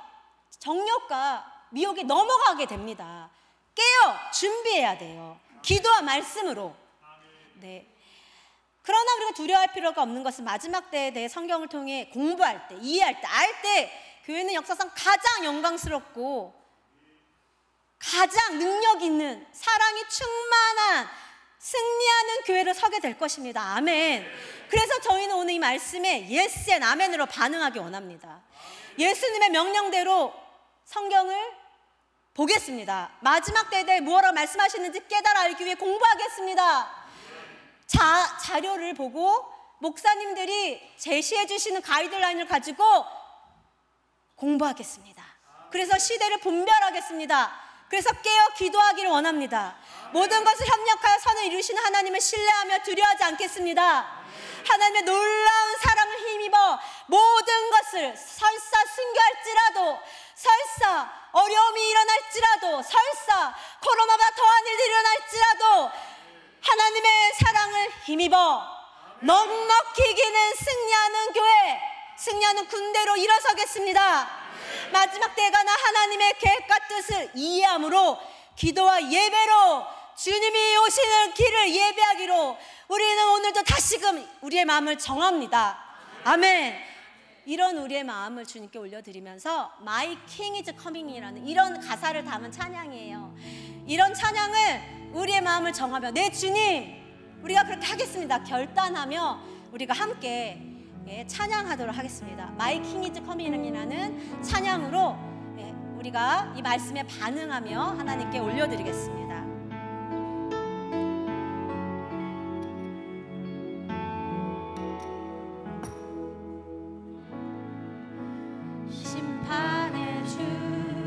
정욕과 미혹에 넘어가게 됩니다. 깨어 준비해야 돼요. 기도와 말씀으로. 그러나 우리가 두려워할 필요가 없는 것은 마지막 때에 대해 성경을 통해 공부할 때, 이해할 때, 알 때 교회는 역사상 가장 영광스럽고 가장 능력 있는, 사랑이 충만한, 승리하는 교회로 서게 될 것입니다. 아멘. 그래서 저희는 오늘 이 말씀에 예스 앤 아멘으로 반응하기 원합니다. 예수님의 명령대로 성경을 보겠습니다. 마지막 때에 대해 무엇라고 말씀하시는지 깨달아 알기 위해 공부하겠습니다. 자료를 보고 목사님들이 제시해 주시는 가이드라인을 가지고 공부하겠습니다. 그래서 시대를 분별하겠습니다. 그래서 깨어 기도하기를 원합니다. 모든 것을 협력하여 선을 이루시는 하나님을 신뢰하며 두려워하지 않겠습니다. 하나님의 놀라운 사랑을 힘입어 모든 것을 설사 순교할지라도, 설사 어려움이 일어날지라도, 설사 코로나보다 더한 일이 일어날지라도 하나님의 사랑을 힘입어 넉넉히 이기는 승리하는 교회, 승리하는 군대로 일어서겠습니다. 마지막 때가 나 하나님의 계획과 뜻을 이해함으로 기도와 예배로 주님이 오시는 길을 예배하기로 우리는 오늘도 다시금 우리의 마음을 정합니다. 아멘. 이런 우리의 마음을 주님께 올려드리면서 My King is Coming이라는 이런 가사를 담은 찬양이에요. 이런 찬양을 우리의 마음을 정하며 내 주님, 우리가 그렇게 하겠습니다. 결단하며 우리가 함께 찬양하도록 하겠습니다. My King is Coming이라는 찬양으로 우리가 이 말씀에 반응하며 하나님께 올려드리겠습니다. 심판의 주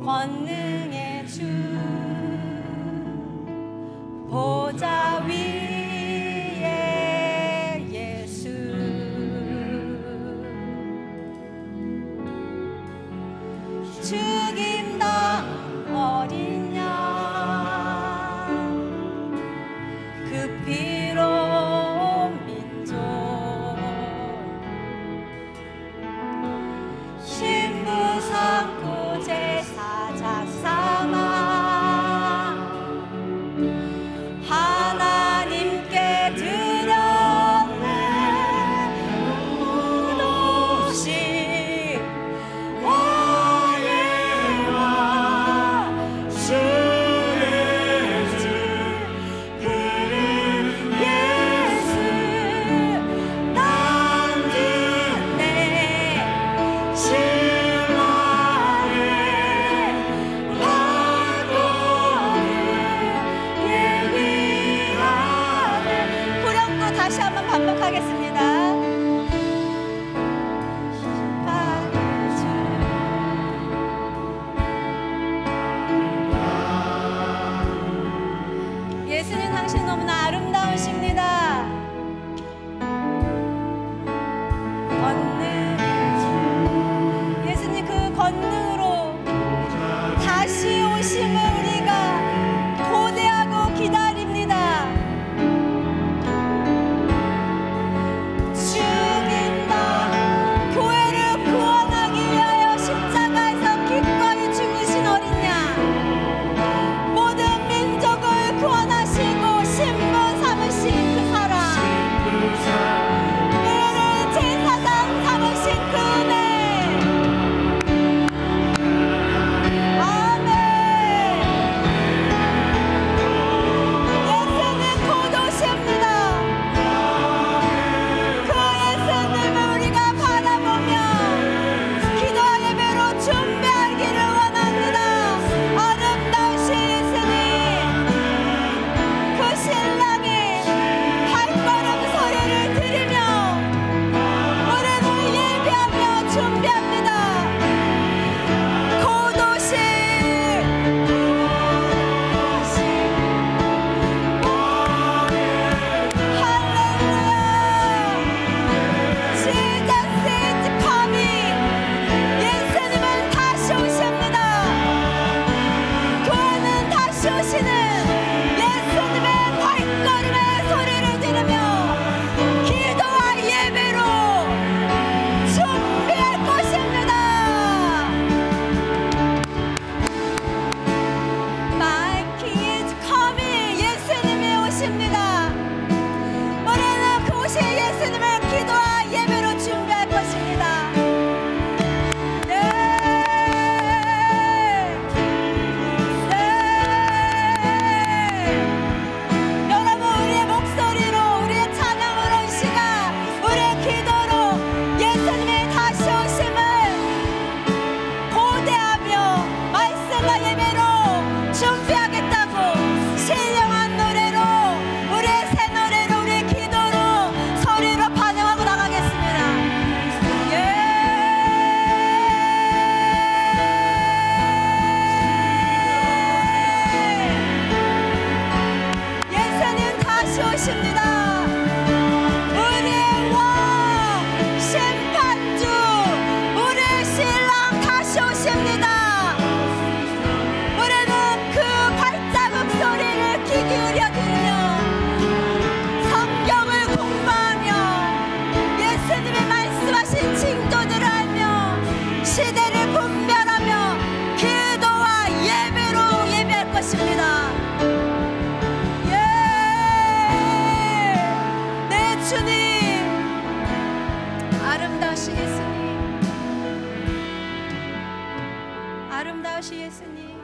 권능의 주 보좌 위에 예수 죽임당 어린 양 그 피로 민족 신부 삼고 제사장 삼아 하나님께 드렸네 무도시 왕의 주의 주 그는 예수 난 듣네 신랑의 발걸음 예비하네. 후렴구 다시 한번 반복하겠습니다. 예수님 당신 너무나 아름다우십니다. 권능 예수님 그 권능으로 다시 오심을 우리가 고대하고 기다립니다. 죽인다 교회를 구원하기 위하여 십자가에서 기꺼이 죽으신 어린 양 모든 민족을 구원하시고 신분 삼으신 그 사랑 우리를 제사장 삼으신 그 은혜 아멘. 예수님 곧 오십니다. 그 예수님을 우리가 바라보며 기도와 예배로 준비하기를 원합니다. 아름다우신 예수님 그 신랑이 발걸음 소리를 들으며 우리는 예배하며 준비합니다. 곧 오실 할렐루야 Jesus is coming. 예수님은 다시 오십니다. 교회는 다시 오시는 예수님의 발걸음의 소리를 들으며 기도와 예배로 준비할 것입니다. My King is coming. 예수님이 오십니다. 우리는 그 오실 예수님을 기도와 예배로 준비할 것입니다. 네. 네. 여러분 우리의 목소리로 우리의 찬양으로 이 시간 우리의 기도로 예수님의 다시 오심을 고대하며 말씀과 예배로 준비하겠다고 신령한 노래로 우리의 새 노래로 우리의 기도로 소리로 반응하고 나가겠습니다. 예. 예수님 다시 오십니다. 우리의 왕 심판주 우리의 신랑 다시 오십니다. 우리는 그 발자국 소리를 귀 기울여 들으며 성경을 공부하며 예수님의 말씀하신 징조들을 알며 시대를 분별하며 기도와 예배로 예배할 것입니다. 예, 내 주님 아름다우신 예수님 아름다우신 예수님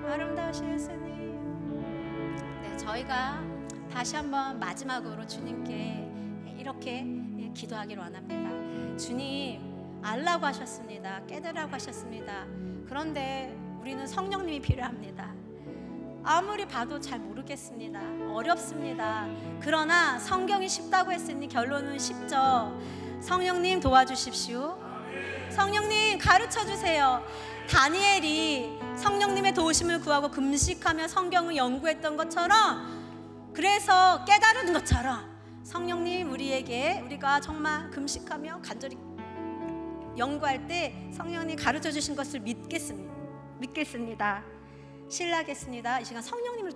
아름다우신 예수님. 네, 저희가 다시 한번 마지막으로 주님께 이렇게 기도하기를 원합니다. 주님 알라고 하셨습니다. 깨달으라고 하셨습니다. 그런데 우리는 성령님이 필요합니다. 아무리 봐도 잘 모르겠습니다. 어렵습니다. 그러나 성경이 쉽다고 했으니 결론은 쉽죠. 성령님 도와주십시오. 성령님 가르쳐 주세요. 다니엘이 성령님의 도우심을 구하고 금식하며 성경을 연구했던 것처럼, 그래서 깨달은 것처럼 성령님 우리가 정말 금식하며 간절히 연구할 때 성령님 가르쳐 주신 것을 믿겠습니다. 신뢰하겠습니다. 이 시간 성령님을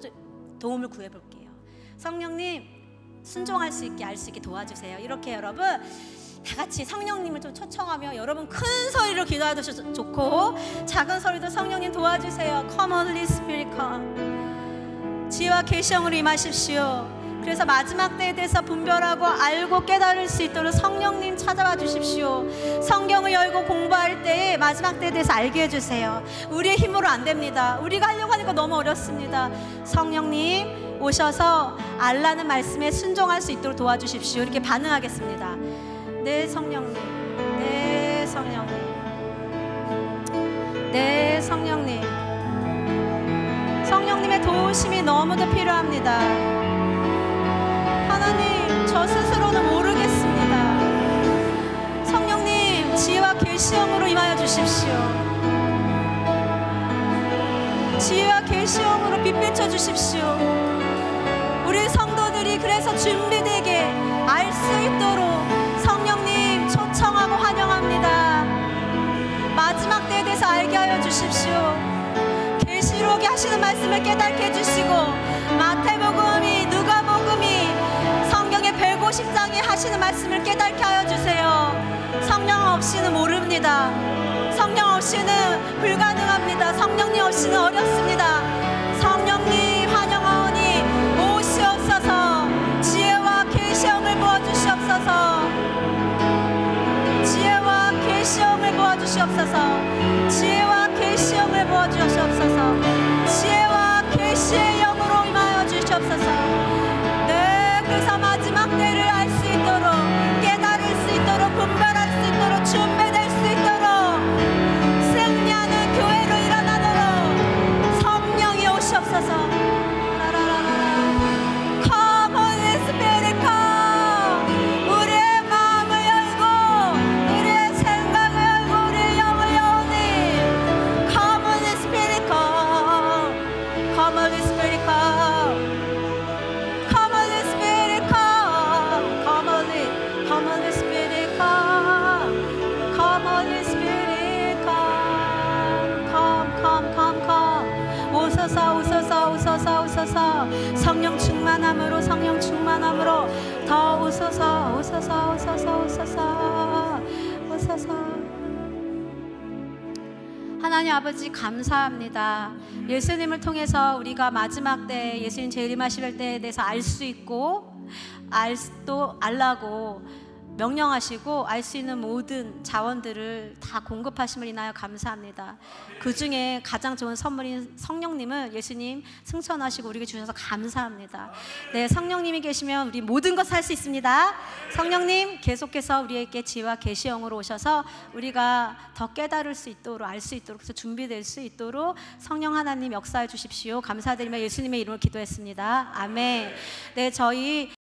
도움을 구해 볼게요. 성령님 순종할 수 있게, 알 수 있게 도와주세요. 이렇게 여러분 다 같이 성령님을 좀 초청하며, 여러분 큰 소리로 기도해도 좋고 작은 소리도 성령님 도와주세요. Come Holy Spirit come. 지혜와 계시형으로 임하십시오. 그래서 마지막 때에 대해서 분별하고 알고 깨달을 수 있도록 성령님 찾아와 주십시오. 성경을 열고 공부할 때에 마지막 때에 대해서 알게 해주세요. 우리의 힘으로 안 됩니다. 우리가 하려고 하니까 너무 어렵습니다. 성령님 오셔서 알라는 말씀에 순종할 수 있도록 도와주십시오. 이렇게 반응하겠습니다. 네 성령님, 네 성령님, 네 성령님. 성령님의 도우심이 너무도 필요합니다. 하나님, 저 스스로는 모르겠습니다. 성령님 지혜와 계시형으로 임하여 주십시오. 지혜와 계시형으로 빛비춰 주십시오. 우리 성도들이 그래서 준비되게 알 수 있도록 성령님 초청하고 환영합니다. 마지막 때에 대해서 알게 하여 주십시오. 계시록에 하시는 말씀을 깨닫게 해주시고, 마태복음이, 누가복음이, 성경의 150장에 하시는 말씀을 깨닫게 하여 주세요. 성령 없이는 모릅니다. 성령 없이는 불가능합니다. 성령님 없이는 어렵습니다. 성령님 환영하오니 오시옵소서. 지혜와 계시형을 부어주시옵소서. 지혜와 계시형을 부어주시옵소서. 지혜와 계시형을 부어주시옵소서. 지혜와 계시의 영으로 임하여 주시옵소서. 네, 그래서 마지막 때를 알 수 있도록, 깨달을 수 있도록, 분별할 수 있도록, 준비될 수 있도록, 승리하는 교회로 일어나도록 성령이 오시옵소서. Come Holy Spirit come. 우리의 마음을 열고, 우리의 생각을 열고, 우리의 영을 여오니 Come Holy Spirit come. Come Holy Spirit come. Come Holy Spirit come. Come Holy Spirit come. Come Holy Spirit come. 오소서 오소서 오소서 오소서. 성령 충만함으로, 성령 충만함으로 더 오소서 오소서 오소서 오소서 오소서. 하나님 아버지 감사합니다. 예수님을 통해서 우리가 마지막 때 예수님 재림하실 때에 대해서 알 수 있고, 또 알라고 명령하시고 알 수 있는 모든 자원들을 다 공급하심을 인하여 감사합니다. 그 중에 가장 좋은 선물인 성령님을 예수님 승천하시고 우리에게 주셔서 감사합니다. 네, 성령님이 계시면 우리 모든 것 할 수 있습니다. 성령님 계속해서 우리에게 지혜와 계시형으로 오셔서 우리가 더 깨달을 수 있도록, 알 수 있도록, 그래서 준비될 수 있도록 성령 하나님 역사해 주십시오. 감사드리며 예수님의 이름으로 기도했습니다. 아멘. 네, 저희